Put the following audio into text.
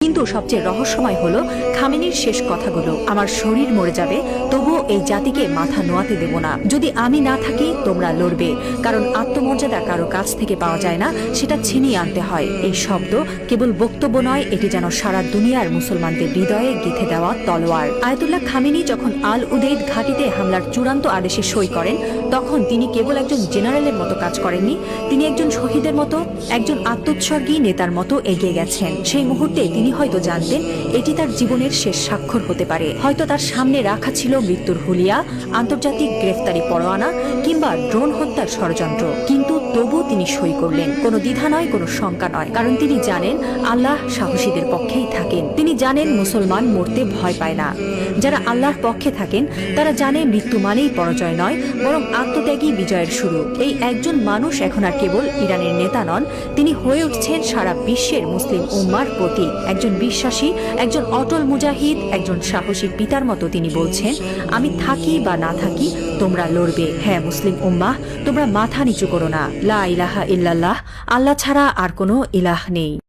কিন্তু সবচেয়ে রহস্যময় হলো খামেনির শেষ কথাগুলো, আমার শরীর মরে যাবে তবুও এই জাতিকে মাথা নোয়াতে দেব না। যদি আমি না থাকি তোমরা লড়বে, কারণ আত্মমর্যাদা কারো কাছ থেকে পাওয়া যায় না, সেটা ছিনিয়ে আনতে হয়। এই শব্দ কেবল বক্তব্য নয়, এটি যেন সারা দুনিয়ার মুসলমানদের হৃদয়ে গেঁথে দেওয়া তলোয়ার। আয়াতুল্লাহ খামেনি যখন আল উদেইদ ঘাঁটিতে হামলার চূড়ান্ত আদেশে সই করেন, তখন তিনি কেবল একজন জেনারেলের মতো কাজ করেননি, তিনি একজন শহীদের মতো, একজন আত্মোৎসর্গী নেতার মতো এগিয়ে গেছেন। সেই মুহূর্তে তিনি হয়তো জানতেন এটি তার জীবনের শেষ স্বাক্ষর হতে পারে। হয়তো তার সামনে রাখা ছিল মৃত্যুর হুলিয়া, আন্তর্জাতিক গ্রেফতারি পরোয়ানা কিংবা ড্রোন হত্যার ষড়যন্ত্র, কিন্তু তবু তিনি সই করলেন। কোনো দ্বিধা নয়, কোনো শঙ্কা নয়, কারণ তিনি জানেন আল্লাহ সাহসীদের পক্ষেই থাকেন। তিনি জানেন মুসলমান মরতে ভয় পায় না। যারা আল্লাহর পক্ষে থাকেন তারা জানে মৃত্যু মানেই পরাজয় নয়, বরং আত্মত্যাগী বিজয়ের শুরু। এই একজন মানুষ এখন আর কেবল ইরানের নেতা নন, তিনি হয়ে উঠছেন সারা বিশ্বের মুসলিম উম্মার প্রতীক। একজন বিশ্বাসী, একজন অটল মুজাহিদ, একজন সাহসী পিতার মতো তিনি বলছেন, আমি থাকি বা না থাকি তোমরা লড়বে। হ্যাঁ মুসলিম উম্মাহ, তোমরা মাথা নিচু করো না। লা ইলাহা ইল্লাল্লাহ, আল্লাহ ছাড়া আর কোনো ইলাহ নেই।